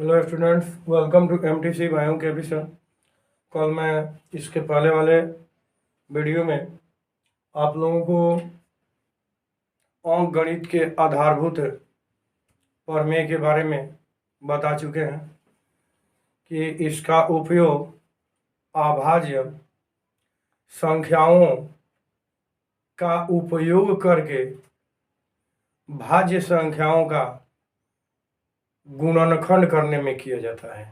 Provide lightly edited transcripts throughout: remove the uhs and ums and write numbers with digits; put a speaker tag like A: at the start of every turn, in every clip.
A: Hello students, welcome to MTC biochemistry. कल मैं इसके पहले वाले वीडियो में आप लोगों को अंक गणित के आधारभूत प्रमेय के बारे में बता चुके हैं कि इसका उपयोग अभाज्य संख्याओं का उपयोग करके भाज्य संख्याओं का गुणनखंड करने में किया जाता है।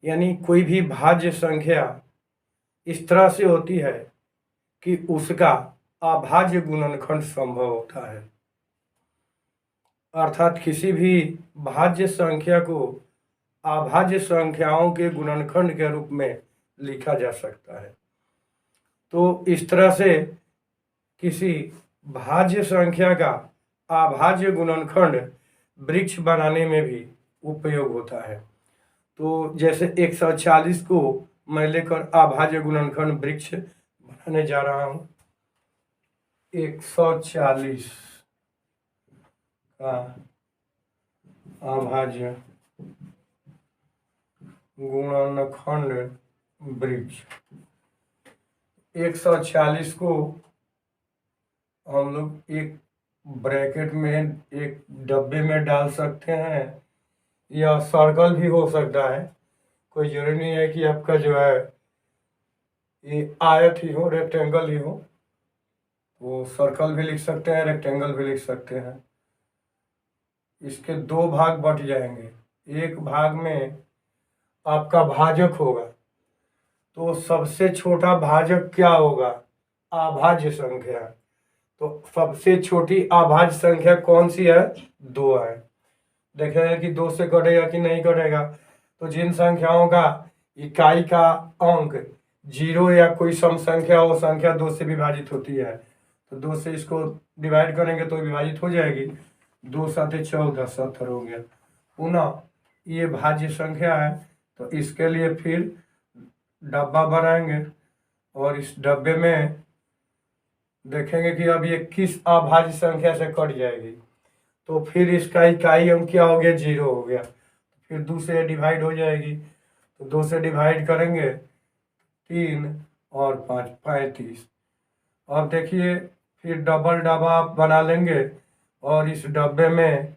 A: यानी कोई भी भाज्य संख्या इस तरह से होती है कि उसका अभाज्य गुणनखंड संभव होता है। अर्थात किसी भी भाज्य संख्या को अभाज्य संख्याओं के गुणनखंड के रूप में लिखा जा सकता है। तो इस तरह से किसी भाज्य संख्या का अभाज्य गुणनखंड वृक्ष बनाने में भी उपयोग होता है। तो जैसे 140 को मैं लेकर अभाज्य गुणनखंड वृक्ष बनाने जा रहा हूँ। 140 का अभाज्य गुणनखंड वृक्ष, 140 को हम लोग एक ब्रैकेट में एक डब्बे में डाल सकते हैं या सर्कल भी हो सकता है। कोई जरूरी नहीं है कि आपका जो है ये आयत ही हो, रेक्टेंगल ही हो। वो सर्कल भी लिख सकते हैं, रेक्टेंगल भी लिख सकते हैं। इसके दो भाग बट जाएंगे। एक भाग में आपका भाजक होगा, तो सबसे छोटा भाजक क्या होगा? अभाज्य संख्या। तो सबसे छोटी अभाज्य संख्या कौन सी है? 2 है। देखेंगे कि 2 से कटेगा कि नहीं कटेगा। तो जिन संख्याओं का इकाई का अंक 0 या कोई सम संख्या वो संख्या 2 से विभाजित होती है, तो 2 से इसको डिवाइड करेंगे तो विभाजित हो जाएगी। 2 7 14 70 हो गया। पुनः ये भाज्य संख्या है, तो इसके लिए फिर डब्बा बनाएंगे और इस डब्बे में देखेंगे कि अब ये किस अभाज्य संख्या से कट जाएगी। तो फिर इसका इकाई अंक क्या हो गया? 0 हो गया। फिर 2 से डिवाइड हो जाएगी, तो 2 से डिवाइड करेंगे 3 और 5 35। अब देखिए फिर डबल डब्बा बना लेंगे और इस डब्बे में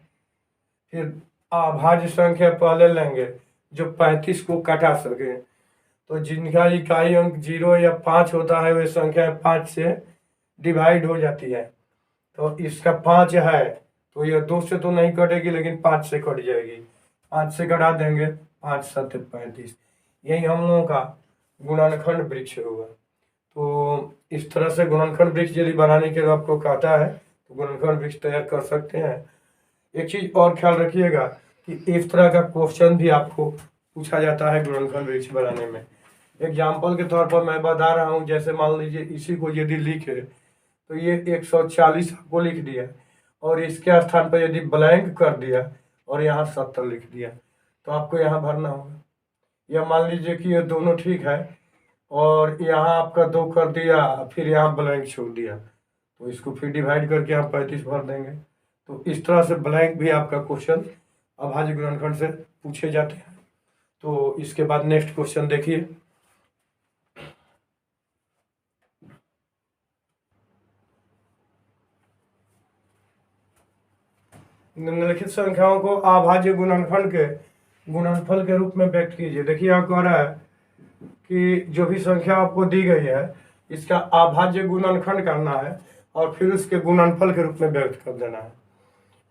A: फिर अभाज्य संख्या पहले लेंगे जो 35 को काटा सके। तो जिनका इकाई अंक 0 या 5 होता है वे संख्या 5 से डिवाइड हो जाती है। तो इसका 5 है, तो ये 2 से तो नहीं कटेगी लेकिन 5 से कट जाएगी। 5 से कटा देंगे, 5 7 35। यही हम लोगों का गुणनखंड वृक्ष होगा। तो इस तरह से गुणनखंड वृक्ष यदि बनाने के लिए आपको कहता है तो गुणनखंड वृक्ष तैयार कर सकते हैं। एक चीज और ख्याल रखिएगा कि इस तरह का क्वेश्चन भी आपको पूछा जाता है गुणनखंड वृक्ष बनाने में। एग्जाम्पल के तौर पर मैं बता रहा हूँ, जैसे मान लीजिए इसी को यदि लिखे तो ये 140 आपको लिख दिया और इसके स्थान पर यदि ब्लैंक कर दिया और यहाँ 70 लिख दिया, तो आपको यहाँ भरना होगा। या मान लीजिए कि ये दोनों ठीक है और यहाँ आपका 2 कर दिया, फिर यहाँ ब्लैंक छोड़ दिया, तो इसको फिर डिवाइड करके हम 35 भर देंगे। तो इस तरह से ब्लैंक भी आपका क्वेश्चन अभाज्य गुणनखंड से पूछे जाते हैं। तो इसके बाद नेक्स्ट क्वेश्चन देखिए। निम्नलिखित संख्याओं को अभाज्य गुणनखंड के गुणनफल के रूप में व्यक्त कीजिए। देखिए यहाँ कह रहा है कि जो भी संख्या आपको दी गई है इसका अभाज्य गुणनखंड करना है और फिर उसके गुणनफल के रूप में व्यक्त कर देना है।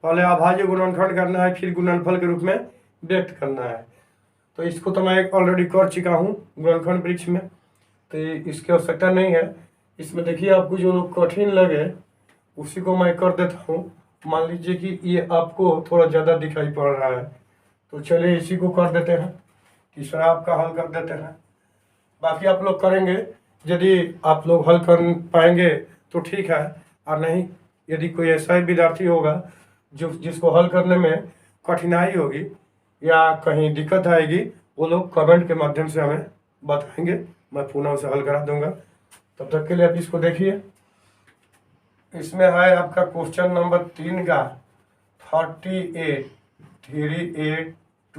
A: पहले अभाज्य गुणनखंड करना है, फिर गुणनफल के रूप में व्यक्त करना है। तो इसको तो मैं ऑलरेडी कर चुका हूँ गुणनखंड वृक्ष में, तो इसकी आवश्यकता नहीं है। इसमें देखिए आपको जो कठिन लगे उसी को मैं कर देता हूँ। मान लीजिए कि ये आपको थोड़ा ज़्यादा दिखाई पड़ रहा है, तो चलिए इसी को कर देते हैं। तीसरा आपका हल कर देते हैं, बाकी आप लोग करेंगे। यदि आप लोग हल कर पाएंगे तो ठीक है, और नहीं यदि कोई ऐसा ही विद्यार्थी होगा जिसको हल करने में कठिनाई होगी या कहीं दिक्कत आएगी, वो लोग कमेंट के माध्यम से हमें बताएंगे, मैं पुनः उसे हल करा दूंगा। तब तक के लिए आप इसको देखिए। इसमें है आपका क्वेश्चन नंबर 3 का 38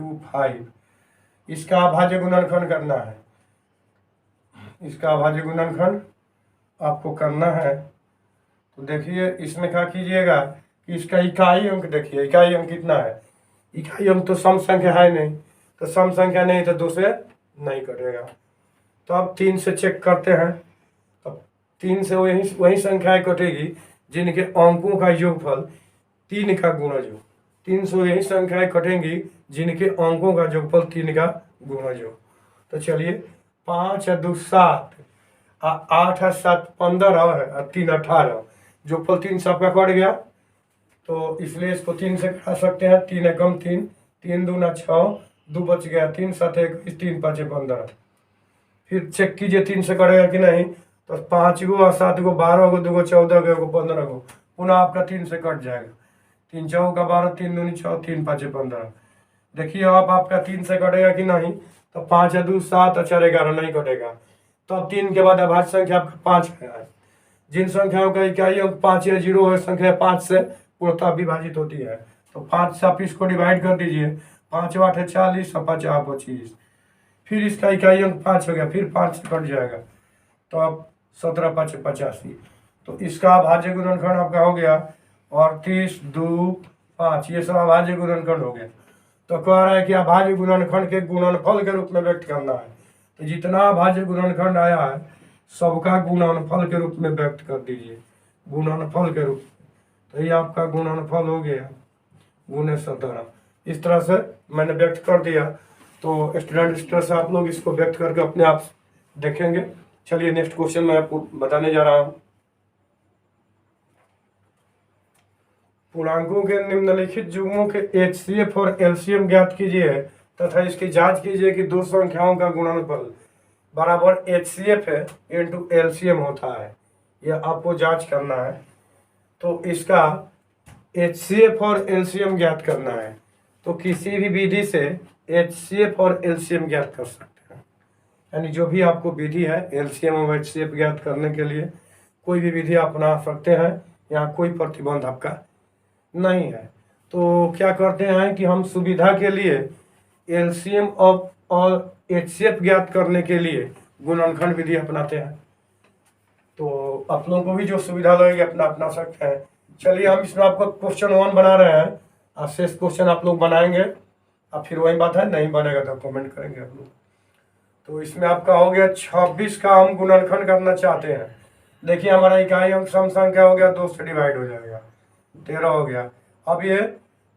A: 25। इसका अभाज्य गुणनखंड करना है। इसका अभाज्य गुणनखंड आपको करना है। तो देखिए इसमें क्या कीजिएगा कि इसका इकाई अंक देखिए, इकाई अंक कितना है। इकाई अंक तो सम संख्या है नहीं, तो सम संख्या नहीं तो 2 से नहीं कटेगा। तो अब 3 से चेक करते हैं। अब 3 से वही संख्याएं कटेगी जिनके अंकों का योगफल 3 का गुणज हो। 3 से वही संख्याएं कटेंगी जिनके अंकों का योगफल 3 का गुणज हो। तो चलिए 5 और 2 7, 8 और 7 15 और 3 18, योगफल 3 सबका कट गया। तो इसलिए इसको 3 से कटा सकते हैं। 3 एकम 3, 3 दूना 6, 2 बच गया, 3 7 21, 3 5 15। फिर चेक कीजिए 3 से कटेगा कि नहीं। तो 5 गो और 7 गो 12 गो, 2 गो 14 गो, 15 गो, पुनः आपका 3 से कट जाएगा। 3 चौका 12, 3 दूनी 6, 3 5 15। देखिए अब आपका 3 से कटेगा कि नहीं। तो 5 और 2 7 और 4 11 नहीं कटेगा। तो अब 3 के बाद अभाज्य संख्या आपका 5 है। जिन संख्याओं का इकाई अंक 5 या 0 है, संख्या 5 से पूर्णतः विभाजित होती है। तो 5 से आप इसको डिवाइड कर दीजिए। 5 8 है 40 और 5 25। फिर इसका इकाई अंक 5 हो गया, फिर 5 से कट जाएगा। तो अब 17 5 85। तो इसका अभाज्य गुणनखंड आपका हो गया 38 2 5। ये सब अभाज्य गुणनखंड हो गया। तो कह रहा है कि अभाज्य गुणनखंड के गुणनफल के रूप में व्यक्त करना है। तो जितना अभाज्य गुणनखंड आया है सबका गुणनफल के रूप में व्यक्त कर दीजिए, गुणनफल के रूप में। तो ये आपका गुणनफल हो गया गुणे 17। इस तरह से मैंने व्यक्त कर दिया। तो स्टूडेंट इस तरह से आप लोग इसको व्यक्त करके अपने आप देखेंगे। चलिए नेक्स्ट क्वेश्चन मैं आपको बताने जा रहा हूँ। पूर्णांकों के निम्नलिखित युग्मों के HCF और LCM ज्ञात कीजिए तथा इसकी जांच कीजिए कि दो संख्याओं का गुणनफल बराबर HCF है इंटू LCM होता है। यह आपको जांच करना है। तो इसका HCF और LCM ज्ञात करना है। तो किसी भी विधि से HCF और LCM ज्ञात कर सकते हैं। यानी जो भी आपको विधि है LCM और HCF ज्ञात करने के लिए कोई भी विधि अपना सकते हैं। यहाँ कोई प्रतिबंध आपका नहीं है। तो क्या करते हैं कि हम सुविधा के लिए LCM और HCF ज्ञात करने के लिए गुणनखंड विधि अपनाते हैं। तो आप लोगों को भी जो सुविधा लगेगी अपना सकते हैं। चलिए हम इसमें आपको क्वेश्चन 1 बना रहे हैं और शेष क्वेश्चन आप लोग बनाएंगे। अब फिर वही बात है, नहीं बनेगा तो कमेंट करेंगे आप लोग। तो इसमें आपका हो गया 26 का हम गुणनखंड करना चाहते हैं। देखिए हमारा इकाई अंक सम संख्या हो गया 2 से डिवाइड हो जाएगा, 13 हो गया। अब ये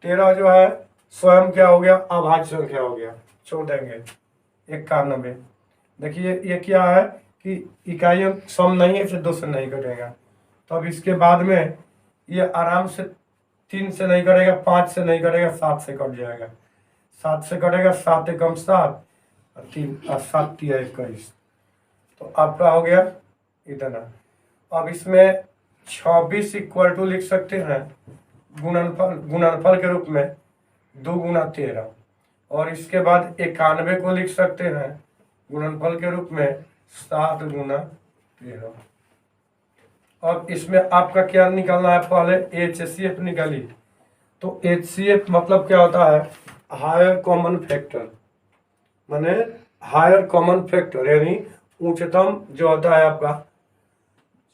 A: 13 जो है स्वयं क्या हो गया, अभाज्य संख्या हो गया, छोड़ देंगे 91। देखिए ये क्या है कि इकाई अंक सम नहीं है, फिर 2 से नहीं कटेगा। तो अब इसके बाद में ये आराम से 3 से नहीं कटेगा, 5 से नहीं कटेगा, 7 से कट जाएगा। 7 से कटेगा, 7 एकम 7 और 3 और 7 3 21। तो आपका हो गया इतना। अब इसमें 26 इक्वल टू लिख सकते हैं गुणनफल के रूप में 2 गुना 13, और इसके बाद 91 को लिख सकते हैं गुणनफल के रूप में 7 गुना 13। अब इसमें आपका क्या निकालना है, पहले HCF निकालिए। तो HCF मतलब क्या होता है, हायर कॉमन फैक्टर, माने हायर कॉमन फैक्टर यानी उच्चतम जो होता है आपका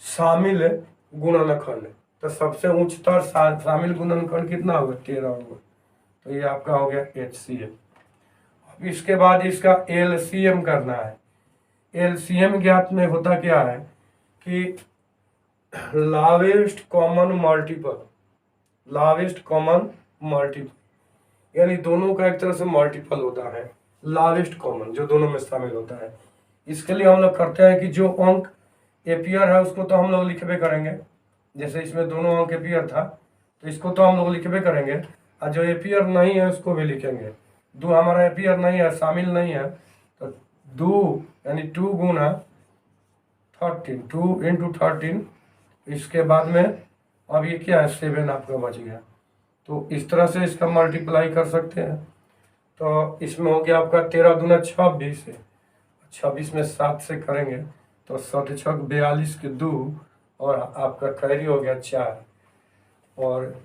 A: शामिल गुणनखंड। तो सबसे उच्चतर शामिल गुणनखंड कितना होगा, 13 होगा। तो ये आपका हो गया HCF। अब इसके बाद इसका LCM करना है। LCM ज्ञात में होता क्या है कि लावेस्ट कॉमन मल्टीपल, लावेस्ट कॉमन मल्टीपल यानी दोनों का एक तरह से मल्टीपल होता है। लावेस्ट कॉमन जो दोनों में शामिल होता है। इसके लिए हम लोग करते हैं कि जो अंक एपियर है उसको तो हम लोग लिखबे करेंगे। जैसे इसमें दोनों अंक एपियर था तो इसको तो हम लोग लिखबे करेंगे, और जो एपियर नहीं है उसको भी लिखेंगे। 2 हमारा एपियर नहीं है, शामिल नहीं है, तो 2 यानी 2 गुना 13, 2 इंटू 13। इसके बाद में अब ये क्या है, 7 आपका बच गया। तो इस तरह से इसका मल्टीप्लाई कर सकते हैं। तो इसमें हो गया आपका 13 दूना 26 है, 26 में 7 से करेंगे तो 7 6 42 के 2, और आपका कैरी हो गया 4, और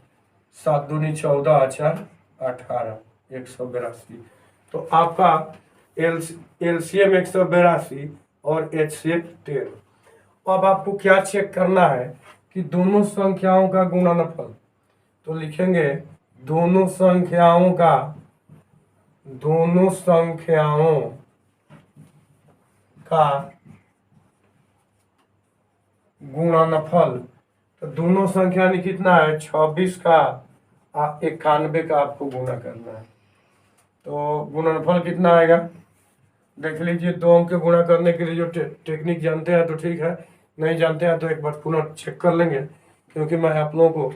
A: 7 दूनी 14 4 18 182। तो आपका एलसीएम 182 और एचसीएफ 13। अब आपको क्या चेक करना है कि दोनों संख्याओं का गुणनफल। तो लिखेंगे दोनों संख्याओं का गुणनफल। तो दोनों संख्या में कितना है, 26 का 91 का आपको गुणा करना है। तो गुणनफल कितना आएगा देख लीजिए। 2 अंक के गुणा करने के लिए जो टेक्निक जानते हैं तो ठीक है, नहीं जानते हैं तो एक बार पुनः चेक कर लेंगे, क्योंकि मैं आप लोगों को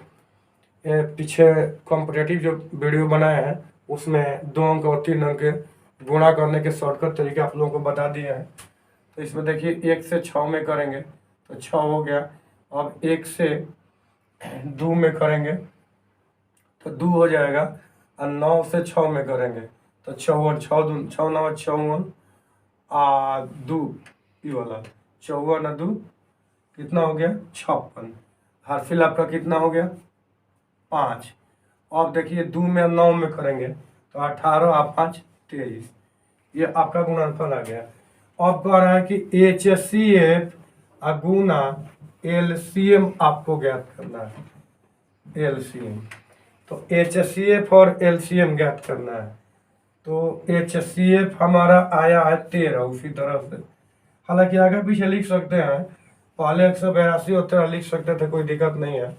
A: पीछे कॉम्पिटेटिव जो वीडियो बनाए हैं उसमें 2 अंक और 3 अंक के गुणा करने के शॉर्टकट तरीके आप लोगों को बता दिए हैं। तो इसमें देखिए 1 से 6 में करेंगे तो 6 हो गया। अब 1 से 2 में करेंगे तो 2 हो जाएगा, और 9 से 6 में करेंगे तो 54, 6 9 54 2 ये वाला 54 2 कितना हो गया 56। हासिल आपका कितना हो गया 5। अब देखिए 2 में 9 में करेंगे तो 18 और 5 23, ये आपका गुणनफल आ गया। अब कह रहा है कि एचसीएफ गुना एलसीएम आपको ज्ञात करना है। एलसीएम तो एचसीएफ और एलसीएम ज्ञात करना है। तो एचसीएफ हमारा आया है 13 उसी तरह से, हालांकि आगे पीछे लिख सकते हैं, पहले 182 और 13 लिख सकते थे, कोई दिक्कत नहीं है।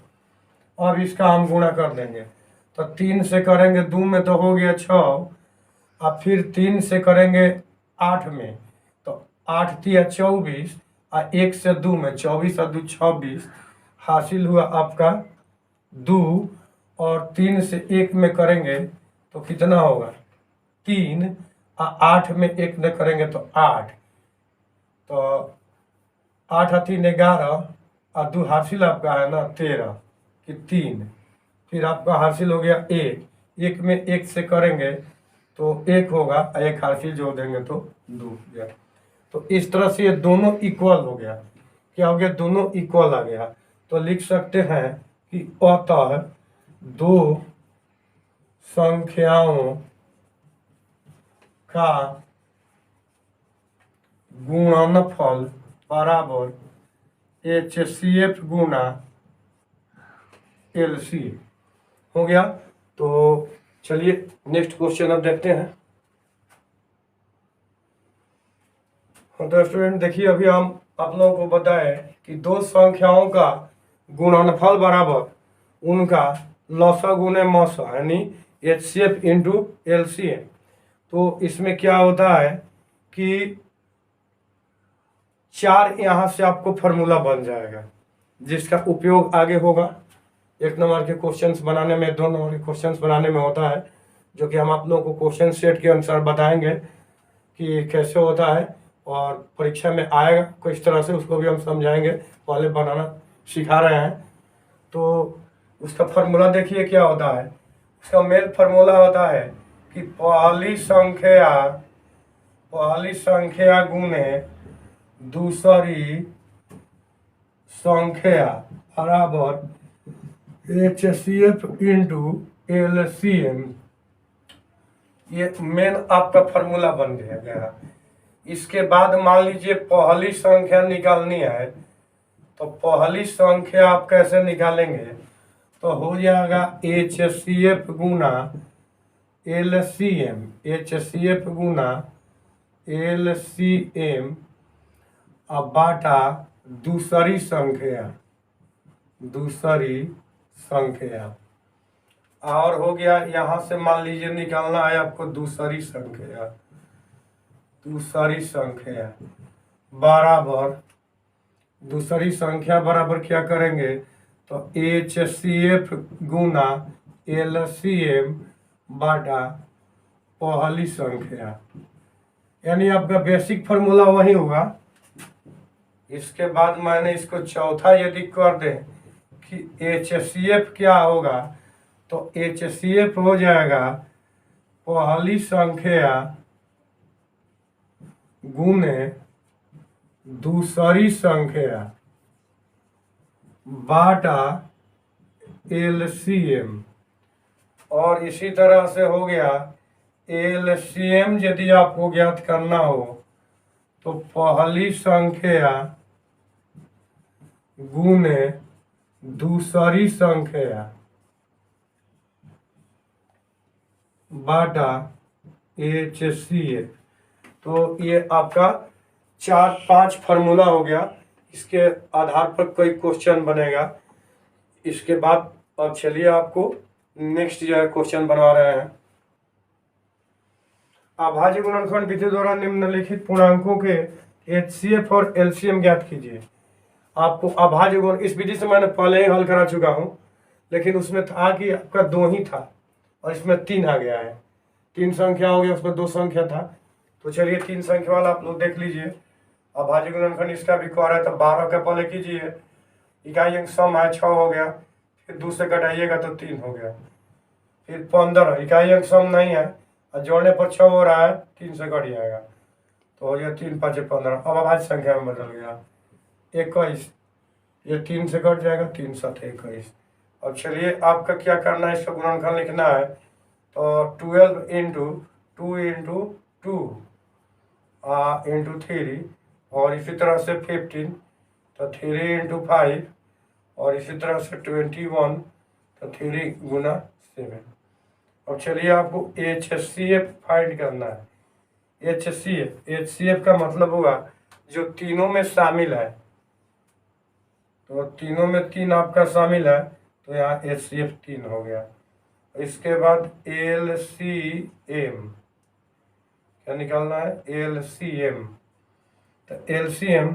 A: अब इसका हम गुणा कर देंगे तो 3 से करेंगे 2 में तो हो गया 6, अब फिर 3 से करेंगे 8 में तो 8 3 24, और 1 से 2 में 24 और 2 26, हासिल हुआ आपका 2। और 3 से 1 में करेंगे तो कितना होगा 3, और 8 में 1 में करेंगे तो 8, तो 8 और 3 11, और 2 हासिल आपका है ना 13 कि 3, फिर आपका हासिल हो गया 1 में 1 से करेंगे तो 1 होगा, 1 हासिल जोड़ देंगे तो 2 हो गया। तो इस तरह से ये दोनों इक्वल हो गया। क्या हो गया, दोनों इक्वल आ गया। तो लिख सकते हैं कि अतः दो संख्याओं का गुणनफल बराबर एचसीएफ गुना एलसीएम हो गया। तो चलिए नेक्स्ट क्वेश्चन अब देखते हैं। तो स्टूडेंट देखिए, अभी हम आप लोगों को बताए कि दो संख्याओं का गुणनफल बराबर उनका लसा गुने मौसा, यानी एचसीएफ इंटू एलसीएम। तो इसमें क्या होता है कि 4 यहाँ से आपको फार्मूला बन जाएगा जिसका उपयोग आगे होगा 1 नंबर के क्वेश्चंस बनाने में, 2 नंबर के क्वेश्चंस बनाने में होता है, जो कि हम आप लोगों को क्वेश्चन सेट के अनुसार बताएंगे कि कैसे होता है, और परीक्षा में आएगा किस तरह से उसको भी हम समझाएंगे, पहले बनाना सिखा रहे हैं। तो उसका फार्मूला देखिए क्या होता है। उसका मेन फार्मूला होता है कि पहली संख्या गुने दूसरी संख्या बराबर एचसीएफ इंटू एलसीएम। ये मेन आपका फार्मूला बन गया। इसके बाद मान लीजिए पहली संख्या निकालनी है, तो पहली संख्या आप कैसे निकालेंगे, तो हो जाएगा एचसीएफ गुना एलसीएम, एचसीएफ गुना एलसीएम अब बाटा दूसरी संख्या। और हो गया, यहाँ से मान लीजिए निकालना है आपको दूसरी संख्या बराबर, दूसरी संख्या बराबर क्या करेंगे, तो एचसीएफ गुना एलसीएम बाटा पहली संख्या, यानी आपका बेसिक फार्मूला वही होगा। इसके बाद मैंने इसको चौथा यदि कर दें कि एचसीएफ क्या होगा, तो एचसीएफ हो जाएगा पहली संख्या गुने दूसरी संख्या बाटा एलसीएम। और इसी तरह से हो गया एलसीएम यदि आपको ज्ञात करना हो तो पहली संख्या गुने दूसरी संख्या बाटा HCF। तो ये आपका 4-5 फार्मूला हो गया। इसके आधार पर कोई क्वेश्चन बनेगा। इसके बाद अब चलिए आपको नेक्स्ट जो है क्वेश्चन बनवा रहे हैं। अभाज्य गुणनखंड विधि द्वारा निम्नलिखित पूर्णांकों के HCF और LCM ज्ञात कीजिए। आपको अभाज्य गुण इस विधि से मैंने पहले ही हल करा चुका हूँ, लेकिन उसमें था कि आपका 2 ही था और इसमें 3 आ गया है। 3 संख्या हो गया, उसमें 2 संख्या था। तो चलिए 3 संख्या वाला आप लोग देख लीजिए। अभाज्य गुणनखंड इसका भी कह रहा है तो 12 का पहले कीजिए। इकाई अंक सम है 6 हो गया, फिर 2 से घटाइएगा तो 3 हो गया। फिर 15 इकाई अंक सम नहीं है और जोड़ने पर 6 हो रहा है, 3 से घट जाएगा तो हो गया 3 5 15। अब अभाज्य संख्या में बदल गया 21। ये 3 से कट जाएगा, 3 7 21। अब चलिए आपका क्या करना है, इसका गुणनखंड लिखना है। तो 12 इंटू 2 इंटू 2 इंटू 3 और इसी तरह से 15 तो 3 इंटू 5 और इसी तरह से 21 तो 3 गुना 7। अब चलिए आपको HCF फाइंड करना है। HCF का मतलब होगा जो तीनों में शामिल है। तो तीनों में 3 आपका शामिल है तो यहाँ HCF 3 हो गया। इसके बाद LCM क्या निकालना है, LCM। तो LCM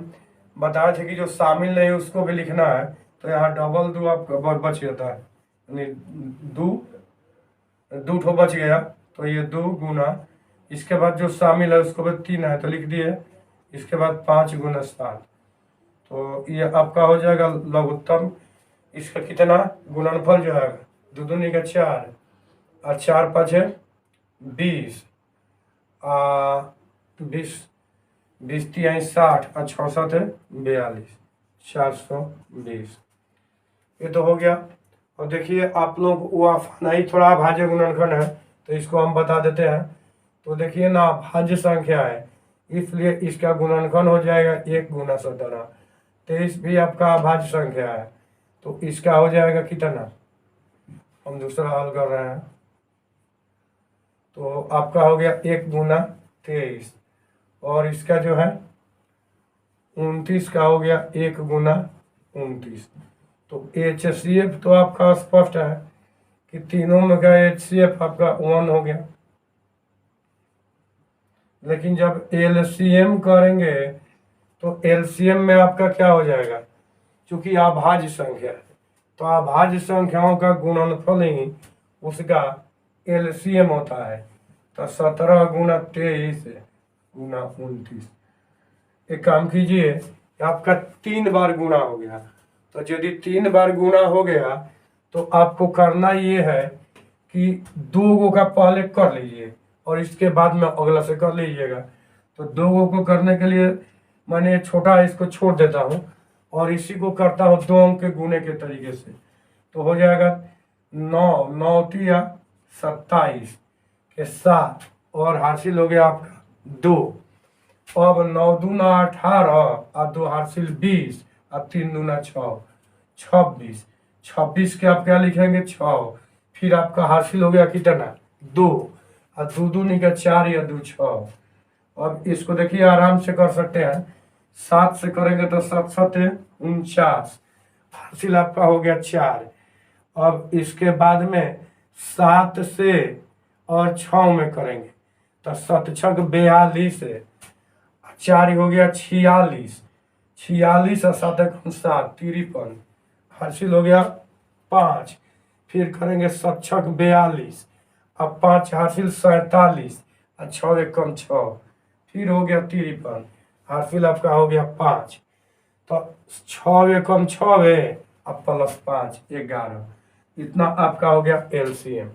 A: बताया था कि जो शामिल नहीं उसको भी लिखना है। तो यहाँ डबल 2 आपका बच जाता है, यानी 2 ठो बच गया तो ये 2 गुना, इसके बाद जो शामिल है उसको भी 3 है तो लिख दिए। इसके बाद 5 गुना 7 तो ये आपका हो जाएगा लघुत्तम। इसका कितना गुणनफल जो है 2 दूनी का 4 और 4 5 है 20 20 3 60 और 6 7 है 42 420। ये तो हो गया। और देखिए आप लोग वो नहीं थोड़ा अभाज्य गुणनखंड है तो इसको हम बता देते हैं। तो देखिए ना अभाज्य संख्या है इसलिए इसका गुणनखंड हो जाएगा 1 गुना 17। 23 भी आपका अभाज्य संख्या है तो इसका हो जाएगा कितना, हम दूसरा हल कर रहे हैं। तो आपका हो गया 1 गुना 23 और इसका जो है 29 का हो गया 1 गुना 29। तो HCF तो आपका स्पष्ट है कि तीनों में का HCF आपका 1 हो गया। लेकिन जब LCM करेंगे तो LCM में आपका क्या हो जाएगा, क्योंकि अभाज्य संख्या है तो अभाज्य संख्याओं का गुणनफल ही उसका LCM होता है। तो 17 गुना 23 गुना 29। एक काम कीजिए, आपका 3 बार गुणा हो गया। तो यदि 3 बार गुणा हो गया तो आपको करना ये है कि 2 गो का पहले कर लीजिए और इसके बाद में अगला से कर लीजिएगा। तो 2 गो को करने के लिए मैंने छोटा इसको छोड़ देता हूँ और इसी को करता हूँ 2 अंक के गुने के तरीके से। तो हो जाएगा 9 9 तिया 27 के 7 और हासिल हो गया आपका 2। अब 9 दूना 18 और 2 हासिल 20 और 3 दूना 6 26। 26 के आप क्या लिखेंगे 6, फिर आपका हासिल हो गया कितना 2 और 2 दूनी का 4 या 2 6। अब इसको देखिए आराम से कर सकते हैं, 7 से करेंगे तो 7 7 49, हासिल आपका हो गया 4। अब इसके बाद में 7 से और 6 में करेंगे तो 7 6 42 है, 4 हो गया 46, 46 और 7 7 53, हासिल हो गया 5। फिर करेंगे 7 6 42, अब 5 हासिल 47 और 6 1 6, फिर हो गया 53, हासिल आपका हो गया 5। तो 6 1 6 है अब प्लस 5 11, इतना आपका हो गया LCM।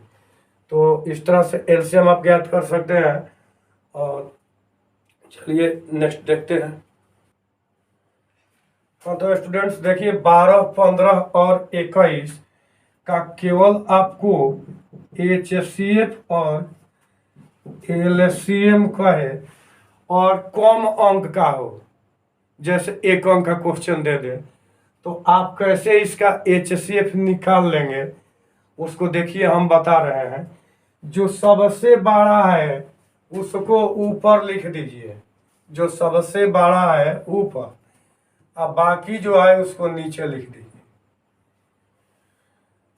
A: तो इस तरह से LCM आप ज्ञात कर सकते हैं। और चलिए नेक्स्ट देखते हैं। हाँ तो स्टूडेंट्स देखिए 12 15 और 21 का केवल आपको HCF और एलसीएम का है और कम अंक का हो, जैसे 1 अंक का क्वेश्चन दे दे, तो आप कैसे इसका एचसीएफ निकाल लेंगे उसको देखिए, हम बता रहे हैं। जो सबसे बड़ा है उसको ऊपर लिख दीजिए, जो सबसे बड़ा है ऊपर, अब बाकी जो है उसको नीचे लिख दीजिए।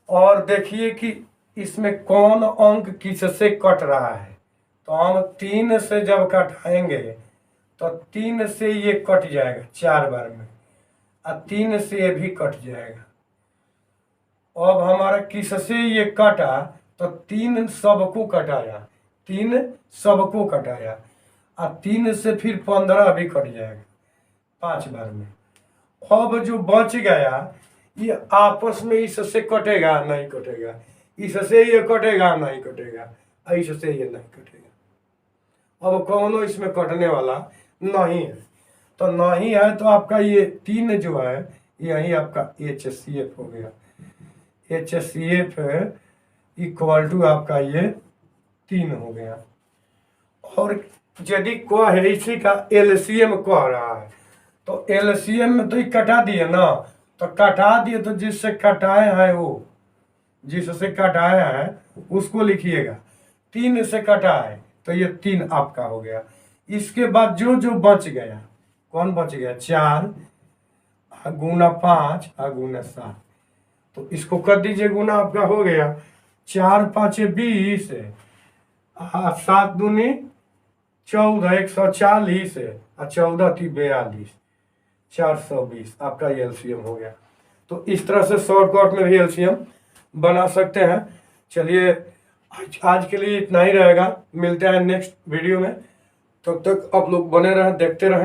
A: और देखिए कि इसमें कौन अंक किससे कट रहा है। तो हम 3 से जब कटाएंगे तो 3 से ये कट जाएगा 4 बार में, और 3 से ये भी कट जाएगा। अब हमारा किससे ये कटा, तो 3 सबको कटाया, 3 सबको कटाया, और 3 से फिर 15 भी कट जाएगा 5 बार में। अब जो बच गया ये आपस में इससे कटेगा नहीं कटेगा, इससे ये कटेगा नहीं कटेगा, इससे ये नहीं कटेगा। अब कौनो इसमें कटने वाला नहीं है, तो नहीं है तो आपका ये 3 जो है यही आपका एचसीएफ हो गया। एचसीएफ इक्वल टू आपका ये 3 हो गया। और यदि कह है इसी का एलसीएम कह रहा है, तो एलसीएम में तो ये कटा दिए ना, तो कटा दिए तो जिससे कटाए हैं वो, जिससे कटाया है उसको लिखिएगा। 3 से कटा है तो ये 3 आपका हो गया। इसके बाद जो जो बच गया, कौन बच गया, 4 गुना 5 गुना 7, तो इसको कर दीजिए गुना, आपका हो गया 4 5 20, 7 दूनी 14, 140, और 14 थी 42, 420 आपका एलसीएम हो गया। तो इस तरह से शॉर्टकट में भी एलसीएम बना सकते हैं। चलिए आज के लिए इतना ही रहेगा, मिलते हैं नेक्स्ट वीडियो में। तब तक आप लोग बने रहें, देखते रहें।